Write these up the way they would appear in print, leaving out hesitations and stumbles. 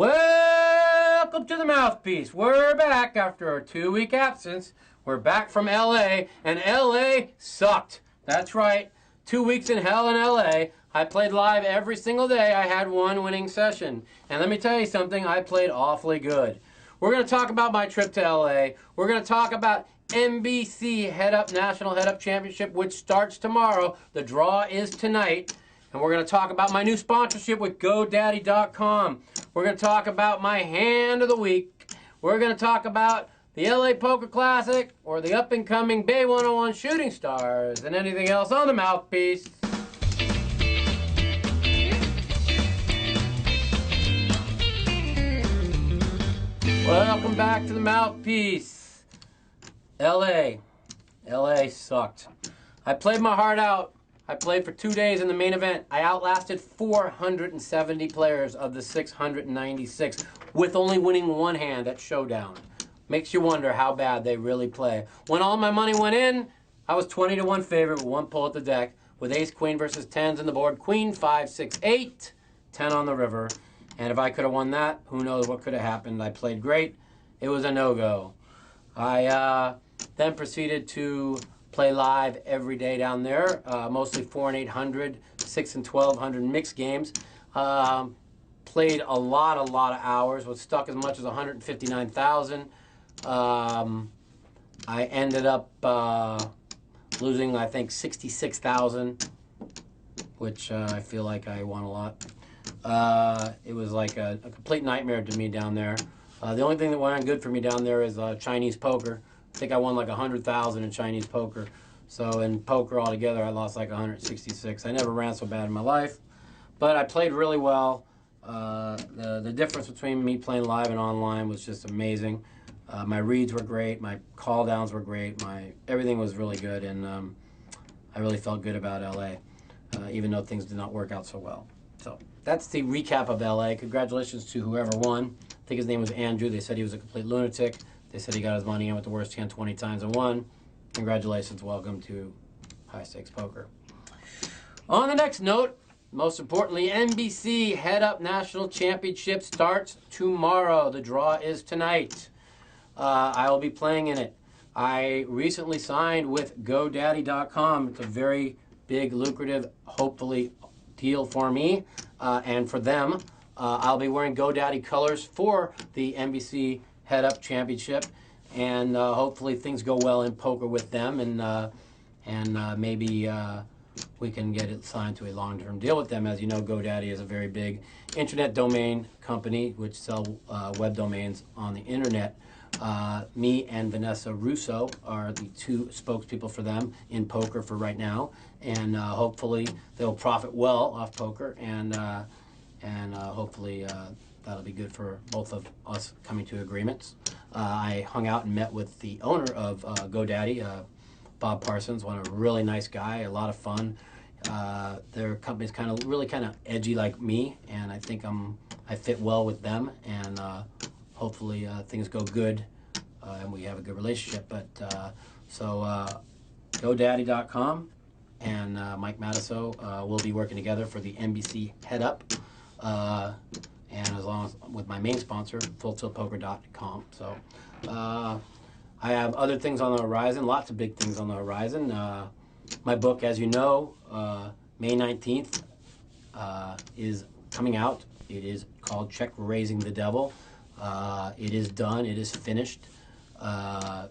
Welcome to the Mouthpiece. We're back after a 2-week absence. We're back from LA, and LA sucked. That's right. 2 weeks in hell in LA. I played live every single day. I had one winning session. And let me tell you something, I played awfully good. We're going to talk about my trip to LA. We're going to talk about NBC National Head Up Championship, which starts tomorrow. The draw is tonight. And we're going to talk about my new sponsorship with GoDaddy.com. We're going to talk about my hand of the week. We're going to talk about the LA Poker Classic or the up-and-coming Bay 101 Shooting Stars and anything else on the Mouthpiece. Welcome back to the Mouthpiece. LA sucked. I played my heart out. I played for 2 days in the main event. I outlasted 470 players of the 696 with only winning one hand at Showdown. Makes you wonder how bad they really play. When all my money went in, I was 20-1 favorite with one pull at the deck with ace, queen versus tens in the board. Queen, 5, 6, 8, 10 on the river. And if I could have won that, who knows what could have happened. I played great. It was a no-go. I then proceeded to play live every day down there, mostly 4 and 800, 6 and 1200 mixed games. Played a lot of hours, was stuck as much as 159,000. I ended up losing, I think, 66,000, which I feel like I won a lot. It was like a complete nightmare to me down there. The only thing that went on good for me down there is Chinese poker. I think I won like 100,000 in Chinese poker. So in poker altogether, I lost like 166. I never ran so bad in my life, but I played really well. The difference between me playing live and online was just amazing. My reads were great. My call downs were great. Everything was really good, and I really felt good about LA, even though things did not work out so well. So that's the recap of LA. Congratulations to whoever won. I think his name was Andrew. They said he was a complete lunatic. They said he got his money in with the worst hand 20 times and won. Congratulations. Welcome to high stakes poker. On the next note, most importantly, NBC Head Up National Championship starts tomorrow. The draw is tonight. I will be playing in it. I recently signed with GoDaddy.com. It's a very big, lucrative, hopefully, deal for me and for them. I'll be wearing GoDaddy colors for the NBC Head Up Championship, and hopefully things go well in poker with them, and maybe we can get it signed to a long-term deal with them. As you know, GoDaddy is a very big internet domain company which sell web domains on the internet. Me and Vanessa Russo are the two spokespeople for them in poker for right now, and hopefully they'll profit well off poker, and hopefully that'll be good for both of us coming to agreements. I hung out and met with the owner of GoDaddy, Bob Parsons, a really nice guy, a lot of fun. Their company's really kind of edgy like me, and I think I fit well with them, and hopefully things go good and we have a good relationship. But so GoDaddy.com and Mike Matusow will be working together for the NBC Head Up. And as long as with my main sponsor, FullTiltPoker.com. So I have other things on the horizon, lots of big things on the horizon. My book, as you know, May 19th is coming out. It is called Check Raising the Devil. It is done. It is finished. The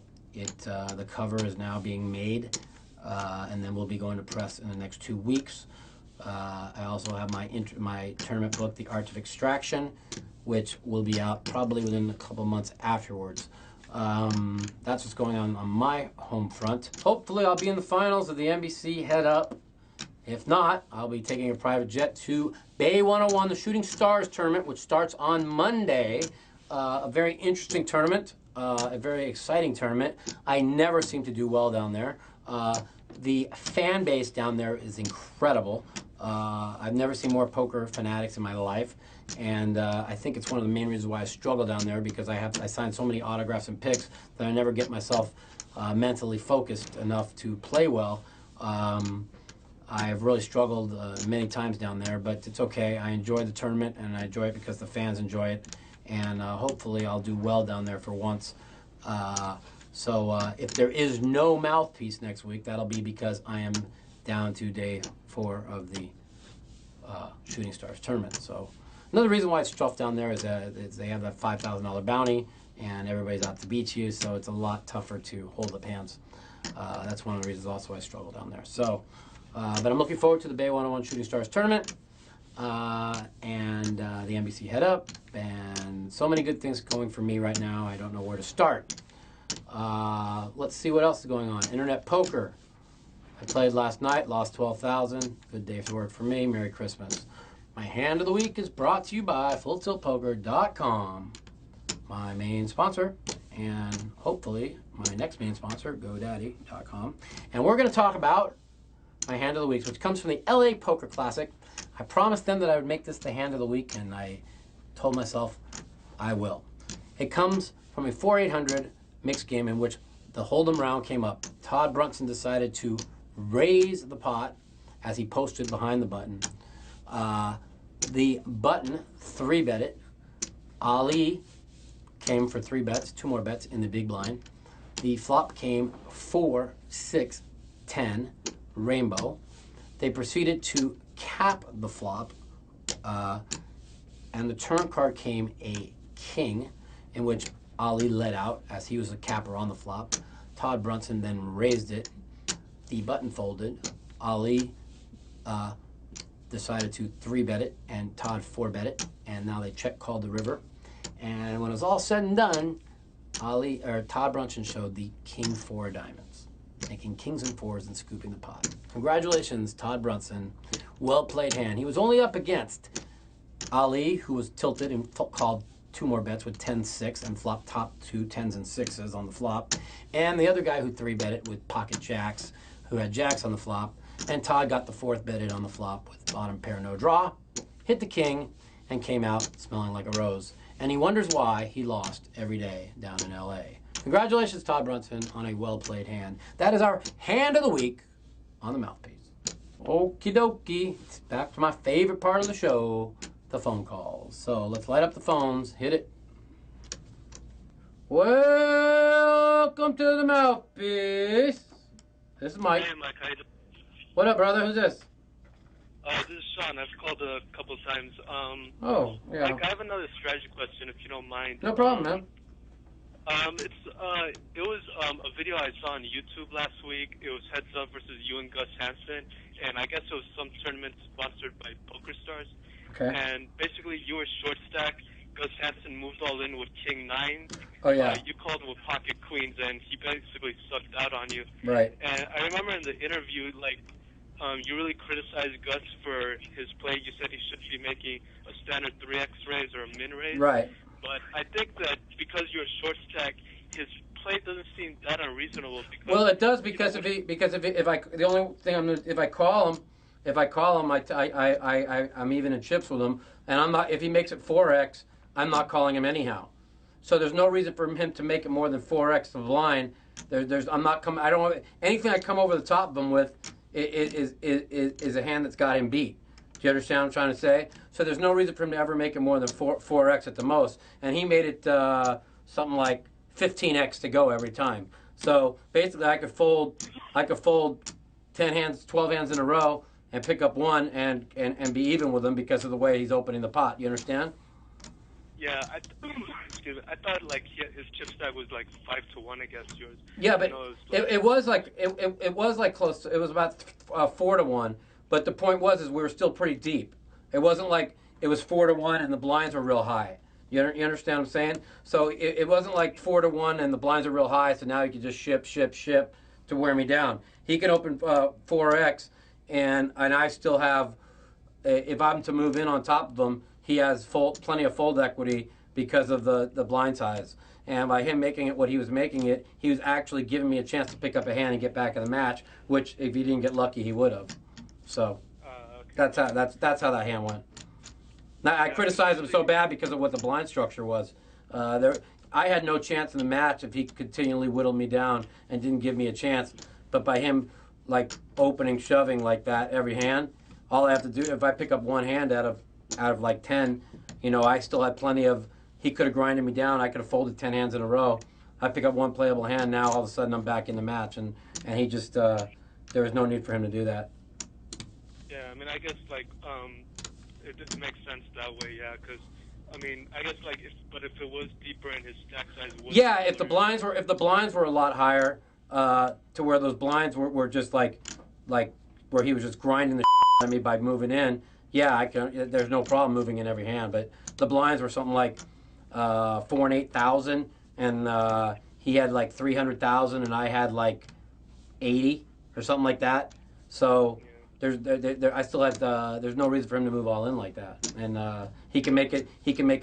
cover is now being made, and then we'll be going to press in the next 2 weeks. I also have my tournament book, The Art of Extraction, which will be out probably within a couple months afterwards. That's what's going on my home front. Hopefully I'll be in the finals of the NBC Head Up. If not, I'll be taking a private jet to Bay 101, the Shooting Stars tournament, which starts on Monday. A very interesting tournament, a very exciting tournament. I never seem to do well down there. The fan base down there is incredible. I've never seen more poker fanatics in my life, and I think it's one of the main reasons why I struggle down there, because I sign so many autographs and picks that I never get myself mentally focused enough to play well. I have really struggled many times down there, but it's okay. I enjoy the tournament, and I enjoy it because the fans enjoy it, and hopefully I'll do well down there for once. So if there is no Mouthpiece next week, that'll be because I am down to day 4 of the Shooting Stars tournament. So another reason why it's tough down there is they have that $5,000 bounty, and everybody's out to beat you, so it's a lot tougher to hold up hands. That's one of the reasons also I struggle down there. So, but I'm looking forward to the Bay 101 Shooting Stars tournament, and the NBC Head Up, and so many good things going for me right now. I don't know where to start. Let's see what else is going on. Internet poker. I played last night, lost 12,000. Good day for work for me. Merry Christmas. My hand of the week is brought to you by FullTiltPoker.com, my main sponsor, and hopefully my next main sponsor, GoDaddy.com. And we're going to talk about my hand of the week, which comes from the LA Poker Classic. I promised them that I would make this the hand of the week, and I told myself I will. It comes from a 4-800 mixed game in which the Hold'em round came up. Todd Brunson decided to raise the pot as he posted behind the button. The button 3-bet it. Ali came for 3 bets, 2 more bets in the big blind. The flop came 4, 6, 10, rainbow. They proceeded to cap the flop, and the turn card came a king, in which Ali led out as he was a capper on the flop. Todd Brunson then raised it. The button folded. Ali decided to 3-bet it, and Todd 4-bet it, and now they check called the river. And when it was all said and done, Todd Brunson showed the king 4 diamonds, making kings and 4s and scooping the pot. Congratulations, Todd Brunson. Well played hand. He was only up against Ali, who was tilted and called 2 more bets with 10-6 and flopped top 2 10s and 6s on the flop. And the other guy who 3-bet it with pocket jacks, who had jacks on the flop. And Todd got the 4th betted on the flop with bottom pair no draw, hit the king, and came out smelling like a rose. And he wonders why he lost every day down in LA. Congratulations, Todd Brunson, on a well-played hand. That is our hand of the week on the Mouthpiece. Okie dokie. It's back to my favorite part of the show, the phone calls. So let's light up the phones. Hit it. Welcome to the Mouthpiece. This is Mike. Hey, Mike. How you doing? What up, brother? Who's this? This is Sean. I've called a couple of times. Oh, yeah. Mike, I have another strategy question, if you don't mind. No problem, man. It was a video I saw on YouTube last week. It was Heads Up versus you and Gus Hansen, and I guess it was some tournament sponsored by Poker Stars. Okay. And basically, you were short stack. Gus Hansen moved all in with King 9. Oh, yeah. You called with pocket queens, and he basically sucked out on you. Right. And I remember in the interview, you really criticized Gus for his play. You said he should be making a standard 3x raise or a min raise. Right. But I think that because you're a short stack, his play doesn't seem that unreasonable. Well, it does because if I call him, I'm even in chips with him, and I'm not. If he makes it 4x, I'm not calling him anyhow. So there's no reason for him to make it more than 4x of the line. I'm not coming. I don't want anything I come over the top of him with. Is a hand that's got him beat. Do you understand what I'm trying to say? So there's no reason for him to ever make it more than 4x at the most. And he made it something like 15x to go every time. So basically I could fold 10 hands, 12 hands in a row and pick up 1 and be even with him because of the way he's opening the pot. You understand? Yeah, excuse me. I thought his chip stack was 5-1 against yours. Yeah, but it was close. It was about 4-1. But the point was we were still pretty deep. It wasn't like it was 4-1 and the blinds were real high. You understand what I'm saying? So it wasn't like 4-1 and the blinds are real high. So now you can just ship to wear me down. He can open 4x, and I still have. If I'm to move in on top of him, he has plenty of fold equity because of the blind size. And by him making it what he was making it, he was actually giving me a chance to pick up a hand and get back in the match, which if he didn't get lucky, he would have. So okay. That's how that hand went. Now, I criticized him so bad because of what the blind structure was. I had no chance in the match if he continually whittled me down and didn't give me a chance. But by him like opening, shoving like that every hand. All I have to do, if I pick up one hand out of like 10, I still had plenty of. He could have grinded me down. I could have folded 10 hands in a row. I pick up one playable hand. Now all of a sudden I'm back in the match, and he just there was no need for him to do that. Yeah, I mean, I guess like it just makes sense that way. Yeah, because I mean, I guess like but if it was deeper and his stack size was Yeah, if the blinds were a lot higher, to where those blinds were just like where he was just grinding the out of me by moving in. Yeah, I can. There's no problem moving in every hand, but the blinds were something like 4,000 and 8,000, and he had like 300,000, and I had like 80 or something like that. So I still had there's no reason for him to move all in like that, and he can make it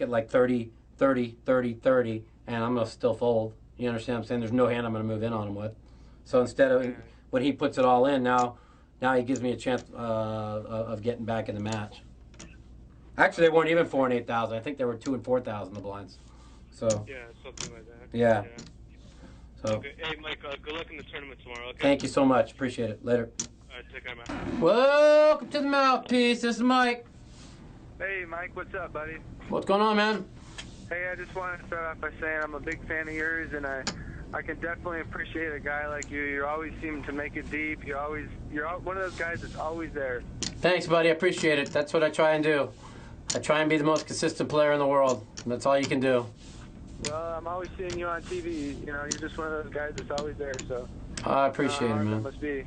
like 30, 30, 30, 30, and I'm gonna still fold. You understand what I'm saying? There's no hand I'm gonna move in on him with. So instead of when he puts it all in, now he gives me a chance of getting back in the match. Actually, they weren't even 4,000 and 8,000. I think they were 2,000 and 4,000 the blinds. So yeah, something like that. Yeah. So okay. Hey, Mike, good luck in the tournament tomorrow. Okay. Thank you so much. Appreciate it. Later. All right, take care, man. Welcome to the Mouthpiece. This is Mike. Hey, Mike, what's up, buddy? What's going on, man? Hey, I just wanted to start off by saying I'm a big fan of yours, and I can definitely appreciate a guy like you. You always seem to make it deep. You're one of those guys that's always there. Thanks, buddy. I appreciate it. That's what I try and do. I try and be the most consistent player in the world. That's all you can do. Well, I'm always seeing you on TV. You're just one of those guys that's always there. So I appreciate it, man. That must be.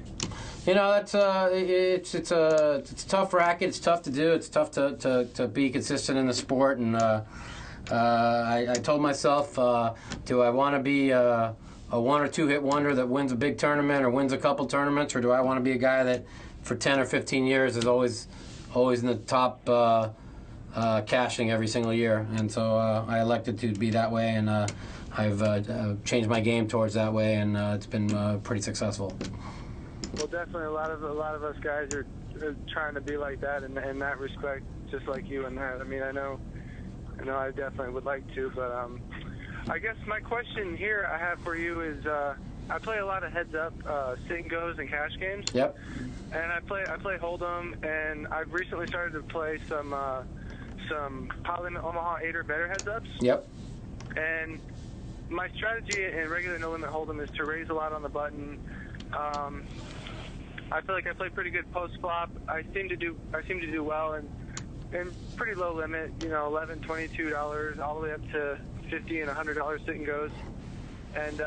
That's it's a tough racket. It's tough to do. It's tough to be consistent in the sport. And I told myself, do I want to be a one or two hit wonder that wins a big tournament or wins a couple tournaments, or do I want to be a guy that for 10 or 15 years is always in the top cashing every single year? And so I elected to be that way, and I've changed my game towards that way, and it's been pretty successful. Well, definitely a lot of us guys are trying to be like that in that respect, just like you in that. I mean, I know I definitely would like to, but I guess my question here I have for you is I play a lot of heads up sit and goes and cash games. Yep. And I play Hold'em, and I've recently started to play some Parliament Omaha 8 or better heads ups. Yep. And my strategy in regular no limit Hold'em is to raise a lot on the button. I feel like I play pretty good post flop. I seem to do well and pretty low limit, $11, $22, all the way up to $50 and $100 sit and goes. And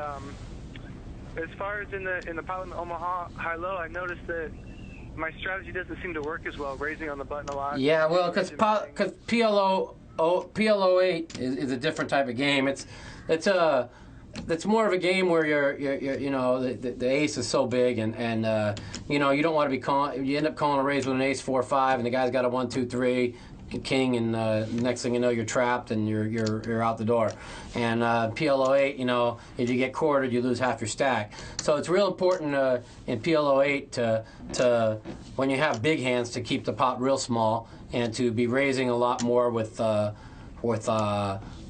as far as in the Parliament Omaha high low, I noticed that my strategy doesn't seem to work as well, raising on the button a lot. Yeah, well, because PLO8 is a different type of game. It's more of a game where the ace is so big, and you don't want to be calling. You end up calling a raise with an ace 4-5, and the guy's got a 1-2-3 king, and next thing you know, you're trapped and you're out the door. And PLO8, if you get quartered, you lose half your stack. So it's real important in PLO8 to when you have big hands to keep the pot real small and to be raising a lot more with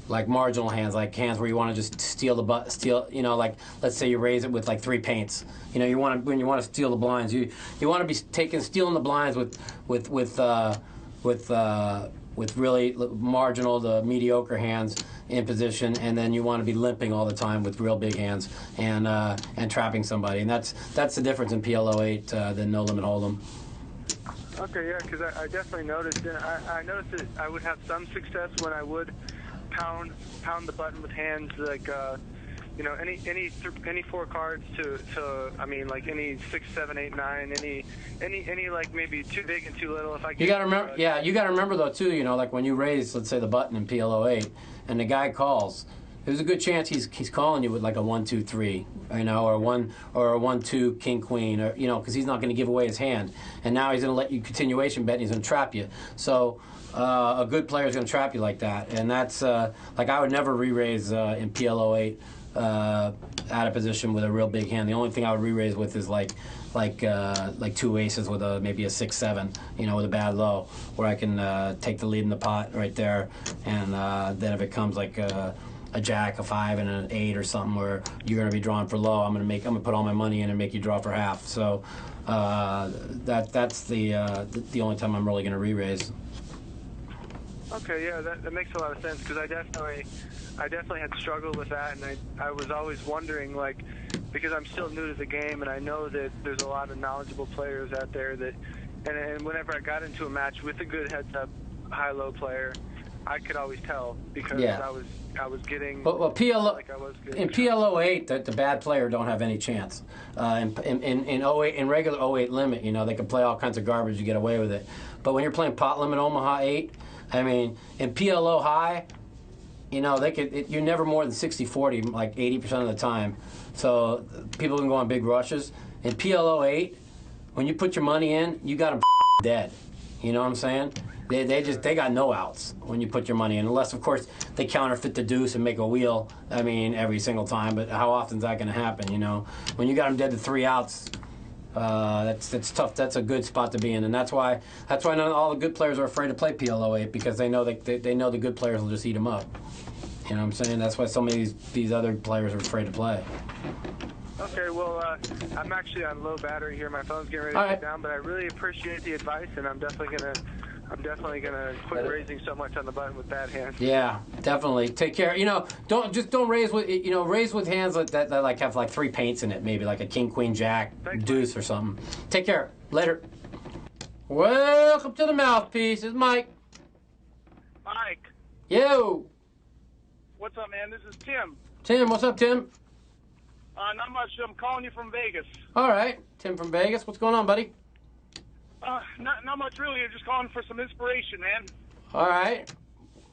like marginal hands, like hands where you want to just steal, like let's say you raise it with like 3 paints. When you want to steal the blinds, you want to be stealing the blinds with really marginal to mediocre hands in position, and then you want to be limping all the time with real big hands and trapping somebody, and that's the difference in PLO8 than no limit Hold'em. Okay, yeah, because I definitely noticed, and I noticed that I would have some success when I would pound the button with hands like any 4 cards to I mean like any 6, 7, 8, 9, any like maybe too big and too little. If I you gotta remember, you gotta remember though too. Like when you raise, let's say the button in PLO8, and the guy calls, there's a good chance he's calling you with like a 1-2-3, or a 1-2 king queen, or because he's not going to give away his hand, and now he's going to let you continuation bet, and he's going to trap you. So a good player is going to trap you like that, and that's like I would never re-raise in PLO8 out of position with a real big hand. The only thing I would re-raise with is like 2 aces with maybe a 6-7, with a bad low, where I can take the lead in the pot right there, and then if it comes like a jack, a 5, and an 8 or something where you're going to be drawing for low, I'm going to put all my money in and make you draw for half. So That's the only time I'm really going to re-raise. Okay, yeah, that makes a lot of sense because I definitely had struggled with that, and I was always wondering, like, because I'm still new to the game, and I know that there's a lot of knowledgeable players out there that, and whenever I got into a match with a good heads-up high-low player, I could always tell because Yeah. I was getting Well, PLO like I was getting in PLO 8, the bad player don't have any chance. In 08, in regular 08 limit, you know, they can play all kinds of garbage to get away with it. But when you're playing pot limit Omaha 8, I mean, in PLO high, you know, you're never more than 60-40, like 80% of the time. So people can go on big rushes. In PLO 8, when you put your money in, you got them dead. You know what I'm saying? They got no outs when you put your money in, unless of course they counterfeit the deuce and make a wheel. I mean, every single time. But how often is that going to happen? You know, when you got them dead to 3 outs, that's tough. That's a good spot to be in, and that's why not all the good players are afraid to play PLO 8 because they know they know the good players will just eat them up. You know what I'm saying? That's why so many of these other players are afraid to play. Okay, well, I'm actually on low battery here. My phone's getting ready to shut down, but I really appreciate the advice, and I'm definitely gonna quit raising so much on the button with bad hands. Yeah, definitely. Take care. You know, don't raise with raise with hands that like have like 3 paints in it, maybe like a king, queen, jack, deuce or something. Take care. Later. Welcome to the Mouthpiece. It's Mike. Mike. Yo. What's up, man? This is Tim. Tim, what's up, Tim? Not much. I'm calling you from Vegas. All right, Tim from Vegas. What's going on, buddy? Not much really. I'm just calling for some inspiration, man. All right.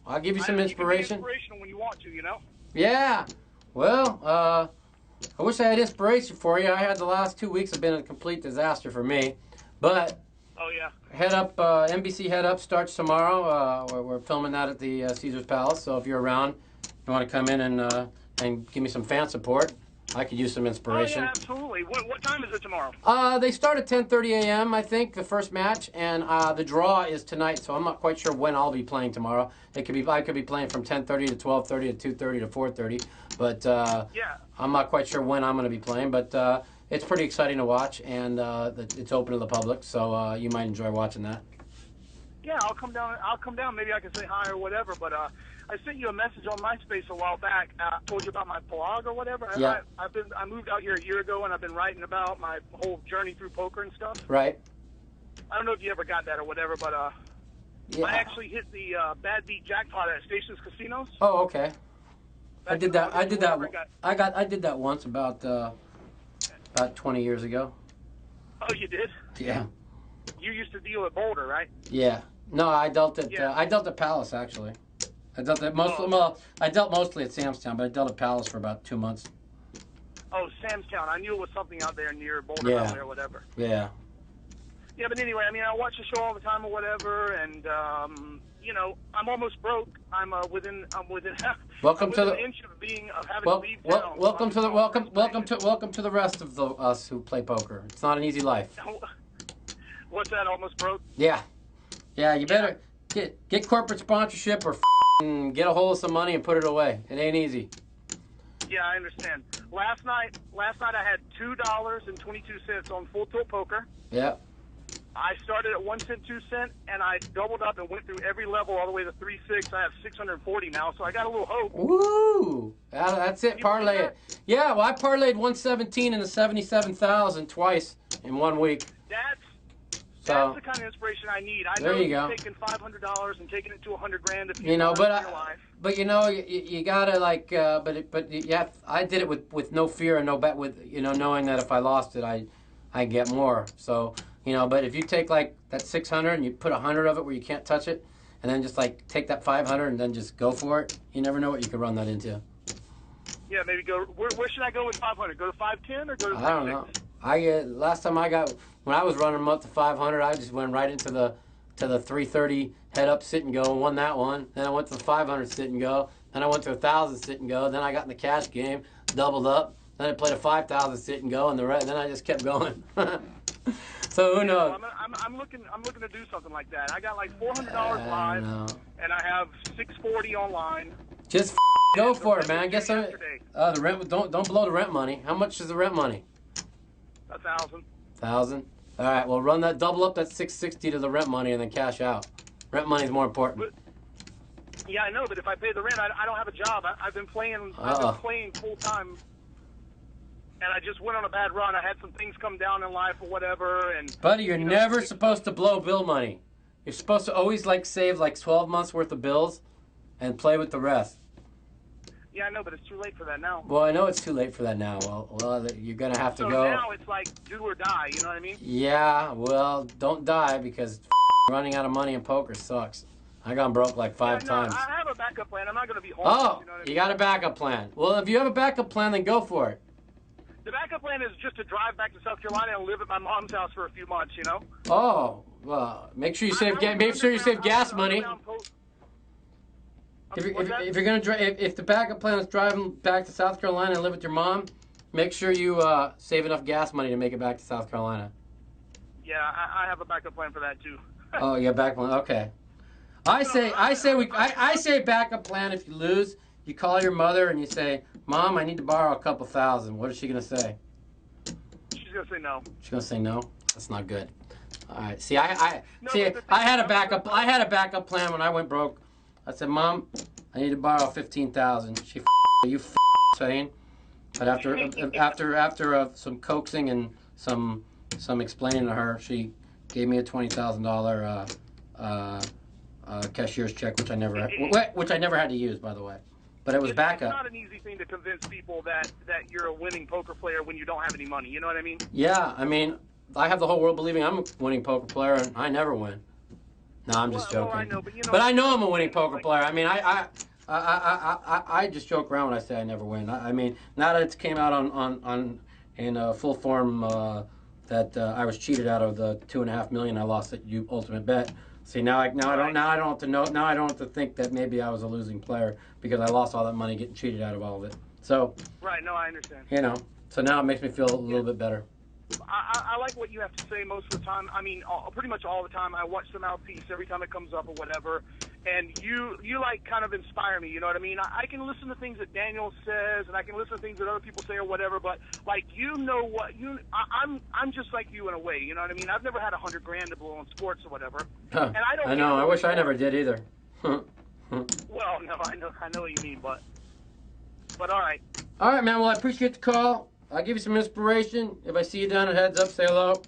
I'll give you some inspiration. You can be inspirational when you want to, you know? Yeah. Well, I wish I had inspiration for you. I had the last 2 weeks have been a complete disaster for me. But oh yeah. Head Up, NBC Head Up starts tomorrow. We're filming that at the Caesars Palace. So if you're around, you want to come in and give me some fan support, I could use some inspiration. Oh, yeah, absolutely. What time is it tomorrow? They start at 10:30 a.m., I think, the first match, and the draw is tonight, so I'm not quite sure when I'll be playing tomorrow. I could be playing from 10:30 to 12:30 to 2:30 to 4:30, but yeah. I'm not quite sure when I'm going to be playing, but it's pretty exciting to watch, and it's open to the public, so you might enjoy watching that. Yeah, I'll come down. Maybe I can say hi or whatever, but I sent you a message on MySpace a while back. I told you about my blog or whatever. Yeah. I moved out here a year ago, and I've been writing about my whole journey through poker and stuff. Right. I don't know if you ever got that or whatever, but yeah. I actually hit the Bad Beat jackpot at Stations Casinos. Oh, okay. I did that. I did that once about 20 years ago. Oh, you did? Yeah. You used to deal at Boulder, right? Yeah. No, I dealt at Yeah. I dealt at Palace actually. I dealt at I dealt mostly at Samstown, but I dealt at Palace for about 2 months. Oh, Samstown. I knew it was something out there near Boulder Yeah. Valley or whatever. Yeah. Yeah, but anyway, I mean, I watch the show all the time or whatever, and you know, I'm almost broke. I'm within Welcome to the an inch of having to leave town. welcome to the rest of us who play poker. It's not an easy life. What's that? Almost broke? Yeah. Yeah, you better get corporate sponsorship or get a hold of some money and put it away. It ain't easy. Yeah, I understand. Last night I had $2.22 on full tilt poker. Yeah. I started at 1 cent, 2 cent, and I doubled up and went through every level all the way to 3-6. I have 640 now, so I got a little hope. Woo! That's it. Parlay it. Yeah, well, I parlayed 117 into 77,000 twice in 1 week. That's the kind of inspiration I need. I there know you go. Taking $500 and taking it to $100,000 if you know, but you know, you gotta like, but yeah, I did it with no fear and no bet, with knowing that if I lost it, I get more. So but if you take like that 600 and you put 100 of it where you can't touch it, and then just like take that 500 and then just go for it, you never know what you could run that into. Yeah, maybe go. Where should I go with 500? Go to 510 or go to 6? I don't know. Last time when I was running them up to 500, I just went right into the 330 head up sit and go and won that one. Then I went to the 500 sit and go. Then I went to 1,000 sit and go. Then I got in the cash game, doubled up. Then I played a 5,000 sit and go, and then I just kept going. So who knows? I'm looking to do something like that. I got like $400 live, and I have 640 online. Just go for it, man. Get some. The rent. Don't blow the rent money. How much is the rent money? 1,000. 1,000. All right, well, run that, double up that $660 to the rent money and then cash out. Rent money is more important. Yeah, I know, but if I pay the rent, I don't have a job. I've been playing full time, and I just went on a bad run. I had some things come down in life or whatever, and Buddy, you're never supposed to blow bill money. You're supposed to always like save like 12 months worth of bills and play with the rest. Yeah, I know, but it's too late for that now. Well, I know it's too late for that now. Well, you're gonna have to go. So now it's like do or die. You know what I mean? Yeah, well, don't die because running out of money in poker sucks. I got broke like 5 times. I have a backup plan. I'm not gonna be homeless. Oh, You know what I you mean? got a backup plan. Well, if you have a backup plan, then go for it. The backup plan is just to drive back to South Carolina and live at my mom's house for a few months. You know? Oh, well, make sure you save gas money. If you're gonna drive, if the backup plan is driving back to South Carolina and live with your mom, make sure you save enough gas money to make it back to South Carolina. Yeah, I have a backup plan for that too. Oh, yeah, backup plan. Okay. I say backup plan. If you lose, you call your mother and you say, "Mom, I need to borrow a couple thousand." What is she gonna say? She's gonna say no. She's gonna say no. That's not good. All right. See, I had a backup. I had a backup plan when I went broke. I said, "Mom, I need to borrow 15,000." She, you saying? But after some coaxing and some explaining to her, she gave me a $20,000 cashier's check, which I never had to use, by the way. But it was backup. It's not an easy thing to convince people that you're a winning poker player when you don't have any money. You know what I mean? Yeah, I mean, I have the whole world believing I'm a winning poker player, and I never win. No, I'm just joking. Well, I know, but I know I'm a winning poker player. I mean, I just joke around when I say I never win. I mean, now that it came out in full form that I was cheated out of the $2.5 million I lost at Ultimate Bet. See, now I don't have to think that maybe I was a losing player because I lost all that money getting cheated out of all of it. So. Right. No, I understand. You know. So now it makes me feel a little bit better. I like what you have to say most of the time. I mean, pretty much all the time. I watch the Mouthpiece every time it comes up or whatever, and you like kind of inspire me. You know what I mean? I can listen to things that Daniel says, and I can listen to things that other people say or whatever. But like, you know what I'm just like you in a way. You know what I mean? I've never had $100,000 to blow on sports or whatever, and I don't. I know. I wish I never did either. Well, no, I know what you mean, but all right. All right, man. Well, I appreciate the call. I'll give you some inspiration. If I see you down at Heads Up, say hello.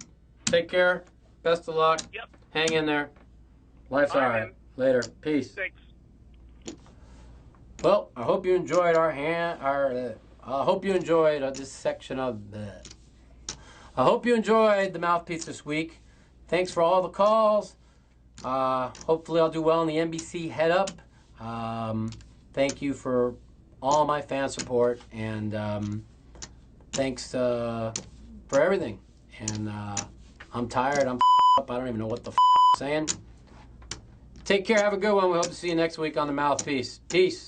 Take care. Best of luck. Yep. Hang in there. Life's all right. Man. Later. Peace. Thanks. Well, I hope you enjoyed I hope you enjoyed this section of the. I hope you enjoyed the Mouthpiece this week. Thanks for all the calls. Hopefully, I'll do well in the NBC Head Up. Thank you for all my fan support and. Thanks for everything. And I'm tired. I'm up. I don't even know what the I'm saying. Take care. Have a good one. We hope to see you next week on the Mouthpiece. Peace.